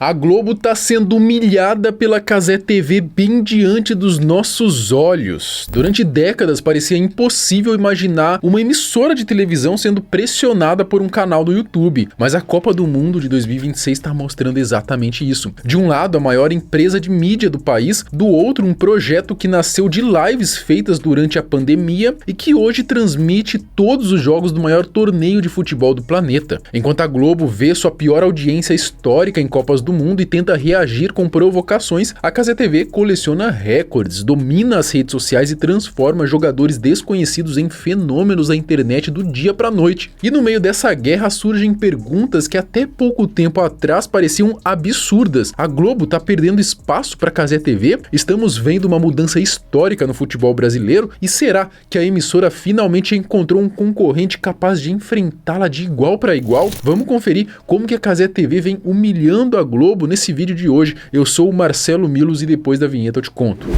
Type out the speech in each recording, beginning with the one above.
A Globo tá sendo humilhada pela Cazé TV bem diante dos nossos olhos. Durante décadas parecia impossível imaginar uma emissora de televisão sendo pressionada por um canal do YouTube, mas a Copa do Mundo de 2026 está mostrando exatamente isso. De um lado, a maior empresa de mídia do país, do outro, um projeto que nasceu de lives feitas durante a pandemia e que hoje transmite todos os jogos do maior torneio de futebol do planeta. Enquanto a Globo vê sua pior audiência histórica em Copas do Mundo e tenta reagir com provocações, a Cazé TV coleciona recordes, domina as redes sociais e transforma jogadores desconhecidos em fenômenos da internet do dia pra noite. E no meio dessa guerra surgem perguntas que até pouco tempo atrás pareciam absurdas. A Globo tá perdendo espaço pra Cazé TV? Estamos vendo uma mudança histórica no futebol brasileiro? E será que a emissora finalmente encontrou um concorrente capaz de enfrentá-la de igual para igual? Vamos conferir como que a Cazé TV vem humilhando a Globo nesse vídeo de hoje. Eu sou o Marcelo Milos e depois da vinheta eu te conto.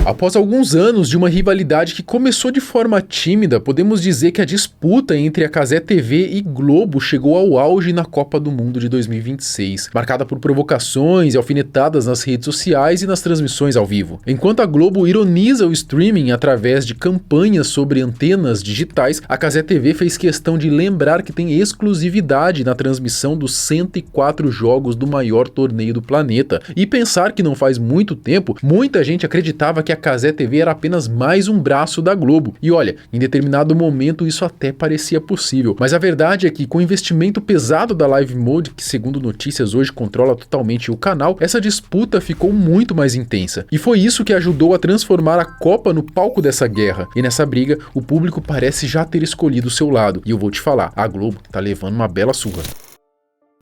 Após alguns anos de uma rivalidade que começou de forma tímida, podemos dizer que a disputa entre a Cazé TV e Globo chegou ao auge na Copa do Mundo de 2026, marcada por provocações e alfinetadas nas redes sociais e nas transmissões ao vivo. Enquanto a Globo ironiza o streaming através de campanhas sobre antenas digitais, a Cazé TV fez questão de lembrar que tem exclusividade na transmissão dos 104 jogos do maior torneio do planeta. E pensar que não faz muito tempo, muita gente acreditava que a Cazé TV era apenas mais um braço da Globo. E olha, em determinado momento isso até parecia possível. Mas a verdade é que com o investimento pesado da Live Mode, que segundo notícias hoje controla totalmente o canal, essa disputa ficou muito mais intensa. E foi isso que ajudou a transformar a Copa no palco dessa guerra. E nessa briga, o público parece já ter escolhido o seu lado. E eu vou te falar, a Globo tá levando uma bela surra.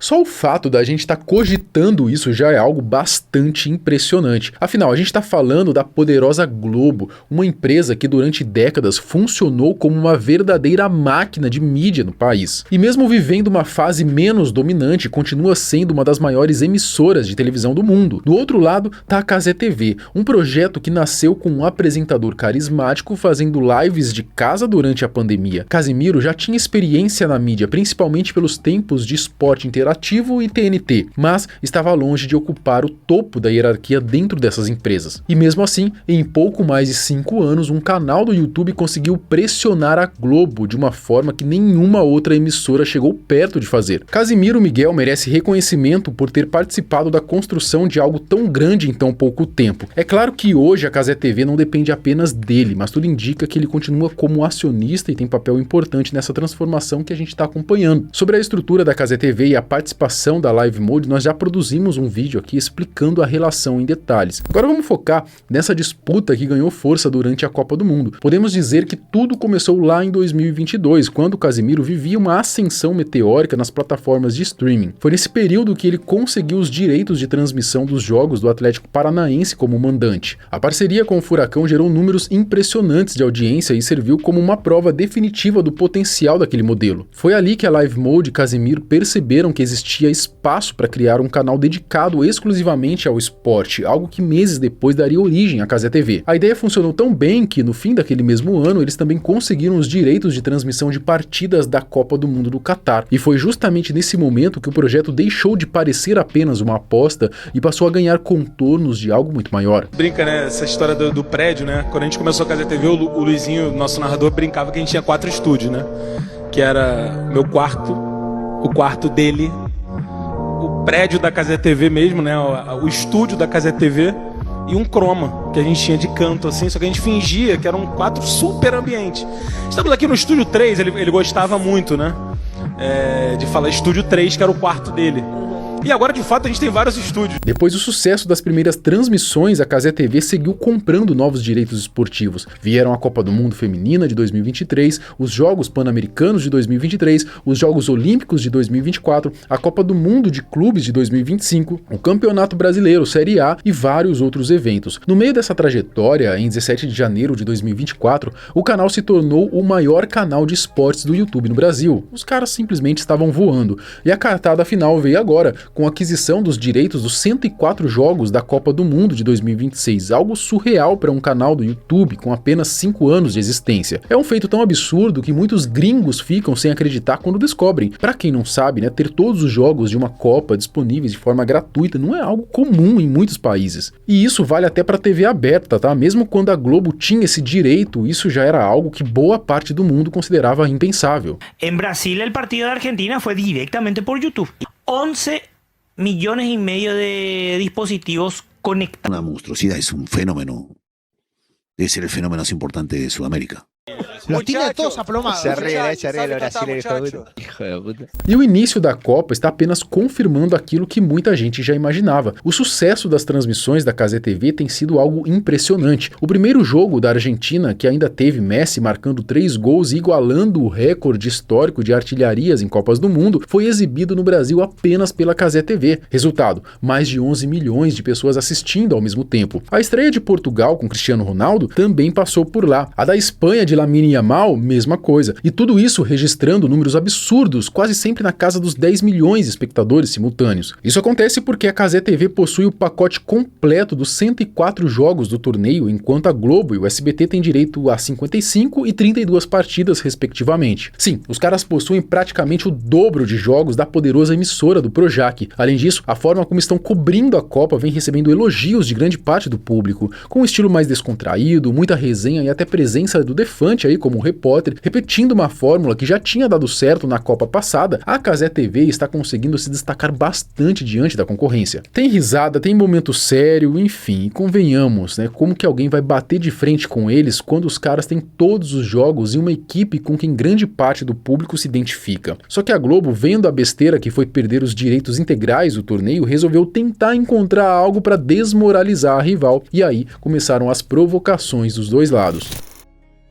Só o fato da gente estar cogitando isso já é algo bastante impressionante. Afinal, a gente está falando da poderosa Globo, uma empresa que durante décadas funcionou como uma verdadeira máquina de mídia no país. E mesmo vivendo uma fase menos dominante, continua sendo uma das maiores emissoras de televisão do mundo. Do outro lado está a Cazé TV, um projeto que nasceu com um apresentador carismático fazendo lives de casa durante a pandemia. Casimiro já tinha experiência na mídia, principalmente pelos tempos de esporte interativo e TNT, mas estava longe de ocupar o topo da hierarquia dentro dessas empresas. E mesmo assim, em pouco mais de 5 anos, um canal do YouTube conseguiu pressionar a Globo de uma forma que nenhuma outra emissora chegou perto de fazer. Casimiro Miguel merece reconhecimento por ter participado da construção de algo tão grande em tão pouco tempo. É claro que hoje a Cazé TV não depende apenas dele, mas tudo indica que ele continua como acionista e tem papel importante nessa transformação que a gente está acompanhando. Sobre a estrutura da Cazé TV e a participação da Live Mode, nós já produzimos um vídeo aqui explicando a relação em detalhes. Agora vamos focar nessa disputa que ganhou força durante a Copa do Mundo. Podemos dizer que tudo começou lá em 2022, quando o Casimiro vivia uma ascensão meteórica nas plataformas de streaming. Foi nesse período que ele conseguiu os direitos de transmissão dos jogos do Atlético Paranaense como mandante. A parceria com o Furacão gerou números impressionantes de audiência e serviu como uma prova definitiva do potencial daquele modelo. Foi ali que a Live Mode e Casimiro perceberam que existia espaço para criar um canal dedicado exclusivamente ao esporte, algo que meses depois daria origem à Cazé TV. A ideia funcionou tão bem que, no fim daquele mesmo ano, eles também conseguiram os direitos de transmissão de partidas da Copa do Mundo do Catar. E foi justamente nesse momento que o projeto deixou de parecer apenas uma aposta e passou a ganhar contornos de algo muito maior. Brinca, né? Essa história do prédio, né? Quando a gente começou a Cazé TV, o Luizinho, nosso narrador, brincava que a gente tinha 4 estúdios, né? Que era meu quarto, o quarto dele, o prédio da Cazé TV mesmo, né? O estúdio da Cazé TV e um croma que a gente tinha de canto, assim, só que a gente fingia que eram 4 super ambientes. Estamos aqui no estúdio 3, ele gostava muito, né? De falar estúdio 3, que era o quarto dele. E agora, de fato, a gente tem vários estúdios. Depois do sucesso das primeiras transmissões, a Cazé TV seguiu comprando novos direitos esportivos. Vieram a Copa do Mundo Feminina de 2023, os Jogos Pan-Americanos de 2023, os Jogos Olímpicos de 2024, a Copa do Mundo de Clubes de 2025, o Campeonato Brasileiro, Série A e vários outros eventos. No meio dessa trajetória, em 17 de janeiro de 2024, o canal se tornou o maior canal de esportes do YouTube no Brasil. Os caras simplesmente estavam voando. E a cartada final veio agora, com a aquisição dos direitos dos 104 jogos da Copa do Mundo de 2026, algo surreal para um canal do YouTube com apenas 5 anos de existência. É um feito tão absurdo que muitos gringos ficam sem acreditar quando descobrem. Para quem não sabe, né, ter todos os jogos de uma Copa disponíveis de forma gratuita não é algo comum em muitos países. E isso vale até para TV aberta, tá? Mesmo quando a Globo tinha esse direito, isso já era algo que boa parte do mundo considerava impensável. Em Brasil, o partido da Argentina foi diretamente por YouTube. 11 millones y medio de dispositivos conectados. Una monstruosidad, es un fenómeno. Debe ser el fenómeno más importante de Sudamérica. Los tiene todos aplomados. Se ríe el brasileiro. Hijo de puta. E o início da Copa está apenas confirmando aquilo que muita gente já imaginava. O sucesso das transmissões da Cazé TV tem sido algo impressionante. O primeiro jogo da Argentina, que ainda teve Messi marcando 3 gols e igualando o recorde histórico de artilharias em Copas do Mundo, foi exibido no Brasil apenas pela Cazé TV. Resultado, mais de 11 milhões de pessoas assistindo ao mesmo tempo. A estreia de Portugal com Cristiano Ronaldo também passou por lá. A da Espanha de Lamine Yamal, mesma coisa. E tudo isso registrando números absurdos, quase sempre na casa dos 10 milhões de espectadores simultâneos. Isso acontece porque a Cazé TV possui o pacote completo dos 104 jogos do torneio, enquanto a Globo e o SBT têm direito a 55 e 32 partidas, respectivamente. Sim, os caras possuem praticamente o dobro de jogos da poderosa emissora do Projac. Além disso, a forma como estão cobrindo a Copa vem recebendo elogios de grande parte do público, com um estilo mais descontraído, muita resenha e até presença do Defante aí como repórter, repetindo uma fórmula que já tinha dado certo na Copa passada. A Cazé TV está conseguindo se destacar bastante diante da concorrência. Tem risada, tem momento sério, enfim, convenhamos, né? Como que alguém vai bater de frente com eles quando os caras têm todos os jogos e uma equipe com quem grande parte do público se identifica? Só que a Globo, vendo a besteira que foi perder os direitos integrais do torneio, resolveu tentar encontrar algo para desmoralizar a rival, e aí começaram as provocações dos dois lados.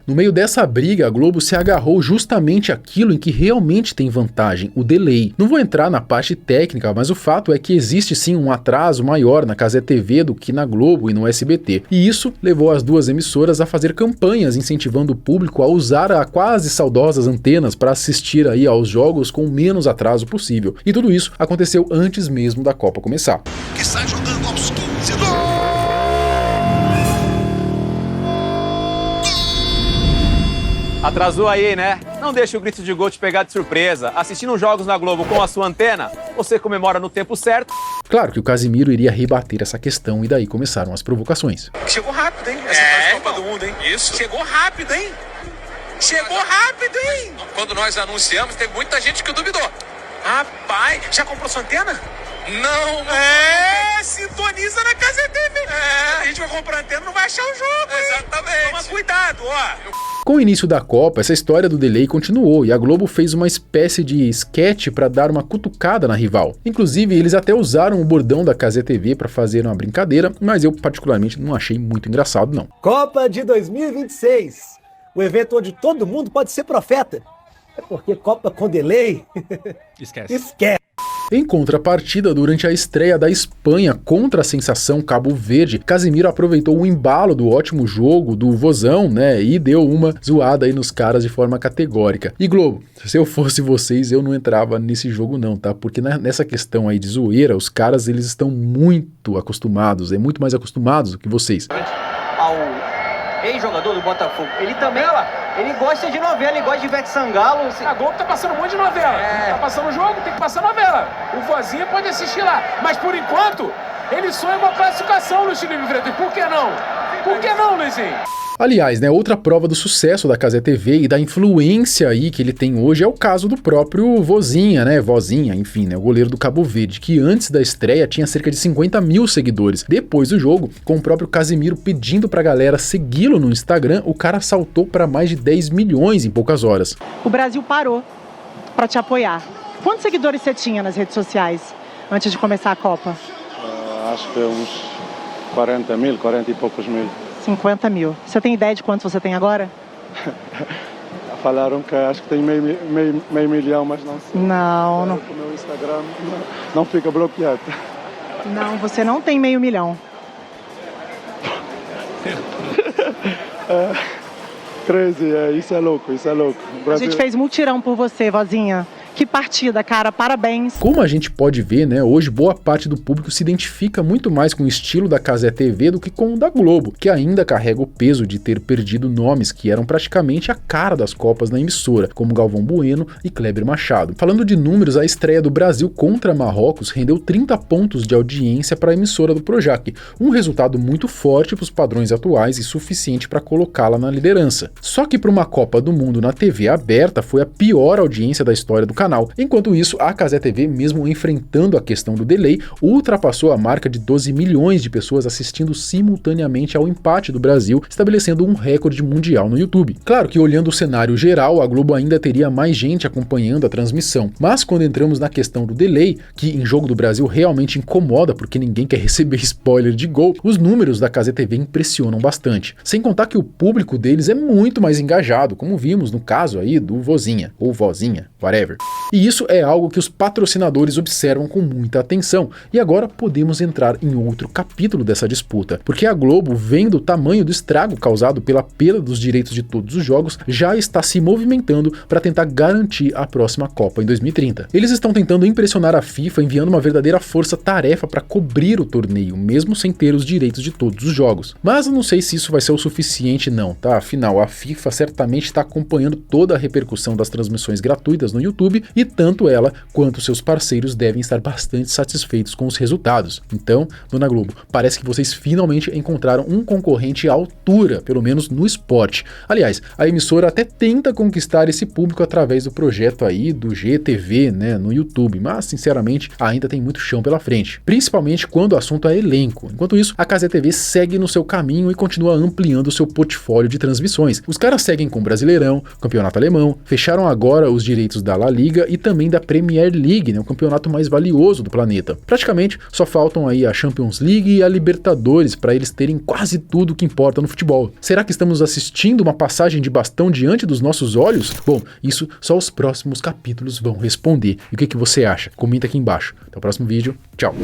No meio dessa briga, a Globo se agarrou justamente àquilo em que realmente tem vantagem, o delay. Não vou entrar na parte técnica, mas o fato é que existe sim um atraso maior na Cazé TV do que na Globo e no SBT. E isso levou as duas emissoras a fazer campanhas incentivando o público a usar as quase saudosas antenas para assistir aí aos jogos com o menos atraso possível. E tudo isso aconteceu antes mesmo da Copa começar. Que está jogando aos 15. Atrasou aí, né? Não deixe o grito de gol te pegar de surpresa. Assistindo jogos na Globo com a sua antena, você comemora no tempo certo. Claro que o Casimiro iria rebater essa questão e daí começaram as provocações. Chegou rápido, hein? Essa Copa do Mundo, hein? Isso. Chegou rápido, hein? Chegou rápido, hein? Quando nós anunciamos, teve muita gente que duvidou. Rapaz, já comprou sua antena? Não. Sintoniza na Cazé TV. A gente vai comprar antena, não vai achar o jogo. Exatamente. Toma cuidado, ó. Com o início da Copa, essa história do delay continuou e a Globo fez uma espécie de sketch para dar uma cutucada na rival. Inclusive, eles até usaram o bordão da Cazé TV para fazer uma brincadeira, mas eu particularmente não achei muito engraçado, não. Copa de 2026. O evento onde todo mundo pode ser profeta. É porque Copa com delay... Esquece. Em contrapartida, durante a estreia da Espanha contra a sensação Cabo Verde, Casimiro aproveitou o embalo do ótimo jogo do Vozão, né, e deu uma zoada aí nos caras de forma categórica. E Globo, se eu fosse vocês, eu não entrava nesse jogo não, tá? Porque nessa questão aí de zoeira, os caras, eles estão muito acostumados, muito mais acostumados do que vocês. Ao ex-jogador do Botafogo, ele também... Ele gosta de novela, ele gosta de Ivete Sangalo. A Globo tá passando um monte de novela. Tá passando o jogo, tem que passar novela. O Vozinha pode assistir lá. Mas por enquanto, ele sonha uma classificação no Chile Freitas. Por que não? Por que não, Luizinho? Aliás, né, outra prova do sucesso da Cazé TV e da influência aí que ele tem hoje é o caso do próprio Vozinha, né, Vozinha, enfim, né, o goleiro do Cabo Verde, que antes da estreia tinha cerca de 50 mil seguidores. Depois do jogo, com o próprio Casimiro pedindo pra galera segui-lo no Instagram, o cara saltou para mais de 10 milhões em poucas horas. O Brasil parou pra te apoiar. Quantos seguidores você tinha nas redes sociais antes de começar a Copa? Acho que uns 40 e poucos mil. 50 mil. Você tem ideia de quantos você tem agora? Falaram que acho que tem meio milhão, mas não sei. Não. O meu Instagram não fica bloqueado. Não, você não tem meio milhão. 13, isso é louco. A gente fez mutirão por você, Vozinha. Que partida, cara, parabéns. Como a gente pode ver, né, hoje boa parte do público se identifica muito mais com o estilo da Cazé TV do que com o da Globo, que ainda carrega o peso de ter perdido nomes que eram praticamente a cara das Copas na emissora, como Galvão Bueno e Kleber Machado. Falando de números, a estreia do Brasil contra Marrocos rendeu 30 pontos de audiência para a emissora do Projac, um resultado muito forte para os padrões atuais e suficiente para colocá-la na liderança. Só que para uma Copa do Mundo na TV aberta foi a pior audiência da história do canal. Enquanto isso, a Cazé TV, mesmo enfrentando a questão do delay, ultrapassou a marca de 12 milhões de pessoas assistindo simultaneamente ao empate do Brasil, estabelecendo um recorde mundial no YouTube. Claro que olhando o cenário geral, a Globo ainda teria mais gente acompanhando a transmissão, mas quando entramos na questão do delay, que em jogo do Brasil realmente incomoda porque ninguém quer receber spoiler de gol, os números da Cazé TV impressionam bastante. Sem contar que o público deles é muito mais engajado, como vimos no caso aí do Vozinha, ou Vozinha, whatever. E isso é algo que os patrocinadores observam com muita atenção. E agora podemos entrar em outro capítulo dessa disputa, porque a Globo, vendo o tamanho do estrago causado pela perda dos direitos de todos os jogos, já está se movimentando para tentar garantir a próxima Copa em 2030. Eles estão tentando impressionar a FIFA enviando uma verdadeira força-tarefa para cobrir o torneio, mesmo sem ter os direitos de todos os jogos. Mas eu não sei se isso vai ser o suficiente não, tá? Afinal, a FIFA certamente está acompanhando toda a repercussão das transmissões gratuitas no YouTube e tanto ela quanto seus parceiros devem estar bastante satisfeitos com os resultados. Então, Dona Globo, parece que vocês finalmente encontraram um concorrente à altura, pelo menos no esporte. Aliás, a emissora até tenta conquistar esse público através do projeto aí do GTV, né, no YouTube, mas sinceramente ainda tem muito chão pela frente, principalmente quando o assunto é elenco. Enquanto isso, a Cazé TV segue no seu caminho e continua ampliando o seu portfólio de transmissões. Os caras seguem com o Brasileirão, Campeonato Alemão, fecharam agora os direitos da La Liga e também da Premier League, né, o campeonato mais valioso do planeta. Praticamente só faltam aí a Champions League e a Libertadores para eles terem quase tudo que importa no futebol. Será que estamos assistindo uma passagem de bastão diante dos nossos olhos? Bom, isso só os próximos capítulos vão responder. E o que você acha? Comenta aqui embaixo. Até o próximo vídeo. Tchau!